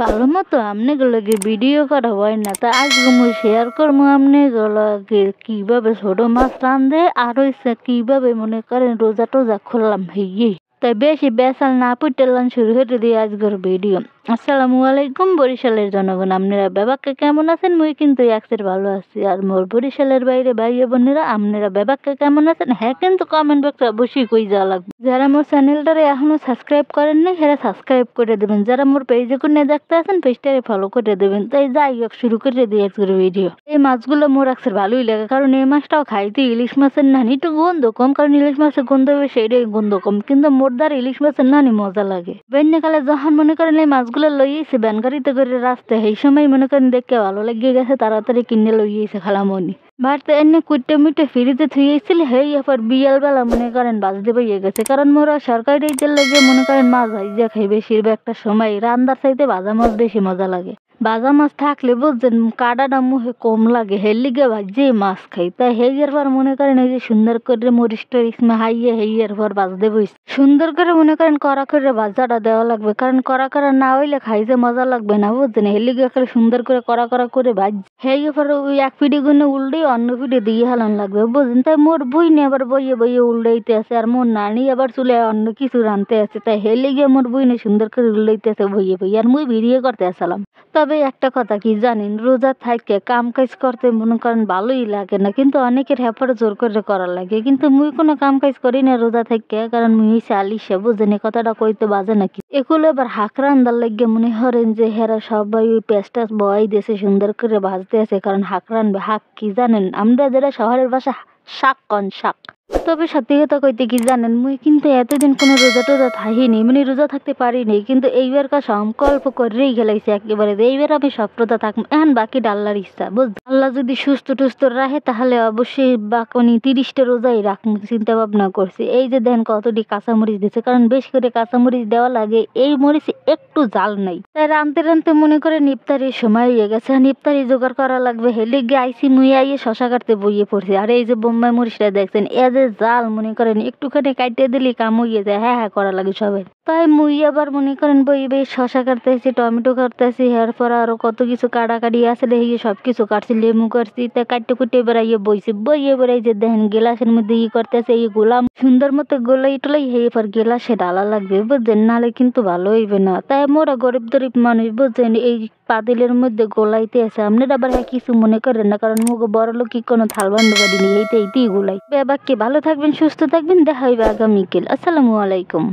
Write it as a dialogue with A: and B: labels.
A: ভালো মতো আমনেগুলোকে ভিডিও করা হয় না, তা আজকে মুই শেয়ার করবো আমনেগুলোকে কিভাবে ছোট মাছ রান্ধে আর হইছে কিভাবে মনে করেন রোজা টোজা খুললাম হইয়ে। তাই বেশি বেসাল না পুটেলান শুরু হতে দিয়ে আজকের ভিডিও। আসসালামু আলাইকুম বরিশালের জনগণ, আপনারা বেবাকে কেমন আছেন? মুই কিন্তু একসের ভালো আছি। আর মোর বরিশালের বাইরে ভাই বোনেরা আপনারা বেবাকে কেমন আছেন? হ্যাঁ কিন্তু কমেন্ট বক্সে অবশ্যই কই যাওয়া লাগবে। যারা মোর চ্যানেলটারে এখনো সাবস্ক্রাইব করেন নাই সেটা সাবস্ক্রাইব করে দেবেন। যারা মোর পেজে কোনে দেখতে আছেন পেজটারে ফলো করে দেবেন। তাই যাই হোক শুরু করে দিয়ে আজকের ভিডিও। এই মাছগুলো মোর একসের ভালোই লাগে, কারণ এই মাছটাও খাইতে ইলিশ মাছের নানি একটু গন্ধ কম, কারণ ইলিশ মাছের গন্ধ হবে সেইটাই গন্ধ কম, কিন্তু মোর দ্বারা ইলিশ মাছের নানি মজা লাগে। বন্যকালে যখন মনে করেন এই মাছগুলো লইয়েছে ব্যানগাড়িতে করে রাস্তায়, সেই সময় মনে করেন দেখতে ভালো লাগিয়ে গেছে, তাড়াতাড়ি কিনে লইয়েছে খালামণি। বাড়িতে এনে কুটে মুটে ফ্রিজে থুয়েছিল, হেই এবার বিয়াল বেলা মনে করেন বাজতে পাইয়ে গেছে, কারণ মোরা সরকারি তেল লাগে মনে করেন মাছ ভাইজা খাই বেশিরভাগটা সময়। রান্নার চাইতে ভাজা মাছ বেশি মজা লাগে। ভাজা মাছ থাকলে বুঝছেন কাটাটা মুখে কম লাগে, হের লিগে ভাজে মাছ খাই। তাই হেইয়ের পর মনে করেন এই যে সুন্দর করে মরিচ টরিচ হাইয়ে হেইয়ের পর ভাজতে বইস সুন্দর করে মনে করেন কড়া করে ভাজাটা দেওয়া লাগবে, কারণ কড়া করা না হইলে খাইতে মজা লাগবে না বুঝছেন। হের লিগে সুন্দর করে কড়া কড়া করে ভাজ হেই এবার ওই এক পিঠি গুনে উল্টে অন্য পিঠে দিয়ে হালান লাগবে বুঝছেন। তাই মোর বই নিয়ে আবার বইয়ে বইয়ে উল্টাইতে আছে, আর মোর নানি আবার চুলে অন্য কিছু রানতে আছে। তাই হের লিগে মোর বই নিয়ে সুন্দর করে উল্টাইতে আছে বইয়ে বইয়ে, আর মুই ভিডিও করতে আসলাম। তবে একটা কথা কি জানেন, রোজা থাকতে কাম কাজ করতে মনে করেন ভালোই লাগে না, কিন্তু অনেকের হেফারে জোর করে করা লাগে। কিন্তু মুই কোনো কাম কাজ করি না রোজা থাকতে, কারণ মুই হইছে আলিশা বুঝছেন। এই কথাটা কইতে বাজে নাকি? এগুলো এবার হাঁক রান্দার লাগে মনে করেন যে হেরা সবাই ওই পেঁয়াজ বয় দিয়েছে সুন্দর করে ভাজতে আছে, কারণ হাঁক রানবে। হাঁক কি জানেন? আমরা যেটা শহরের ভাষা শাক কন শাক। তবে সত্যি কথা কইতে কি জানেন, মুই কিন্তু এতদিন কোনো রোজা টোজা থাইনি, মানে রোজা থাকতে পারিনি, কিন্তু এইবার সংকল্প করেই গেলাইছে একেবারে এইবার আমি সব রোজা থাকবো। এখন বাকি আল্লাহর ইচ্ছা বুঝ, আল্লাহ যদি সুস্থ টুস্থ রাখে তাহলে অবশ্যই বাকি 30টা রোজাই রাখবো চিন্তা ভাবনা করছি। এই যে দেন কতটি কাঁচামরিচ দিচ্ছে, কারণ বেশ করে কাঁচামরিচ দেওয়া লাগে, এই মরিচে একটু জাল নাই। তাই রানতে রানতে মনে করে ইফতারির সময় হয়ে গেছে, ইফতারি জোগাড় করা লাগবে। হেলে গিয়ে আইসি মুই আইয়ে শশা কাটতে বইয়ে পড়ছি। আর এই যে বোম্বাই মরিচটা দেখছেন, এ যে জাল মনে করেন একটুখানি কাটিয়ে দিলে কাম হইয়ে যায়। হ্যাঁ করা লাগে সবাই। তাই মুই আবার মনে করেন বই বেশ শশা কাটতেছি, টমেটো কাটতেছি, এরপর আরো কত কিছু কাটাকাটি আসলে এই সব কিছু কাটছি, লেবু কাটছি। তা কাটতে কুটে বেড়াইয়ে বইছি, বইয়ে বেড়াই যে দেখেন গেলাসের মধ্যে করতেছে এই গোলাম সুন্দর মতো গোলাই টোলাই হয়ে পর গেলাসে ডালা লাগবে বুঝছেন, নাহলে কিন্তু ভালো হইবে না। তাই মোরা গরিব গরিব মানুষ বুঝছেন, এই পাতিলের মধ্যে গোলাইতে আছে। আপনারা আবার কিছু মনে করেন না, কারণ মুখ বড় লোক কি কোনো থাল বান্ধব বাড়ি নেই, এইটাই গোলাই। বাকি ভালো থাকবেন, সুস্থ থাকবেন, দেখা হইবে আগামীকাল। আসসালামু আলাইকুম।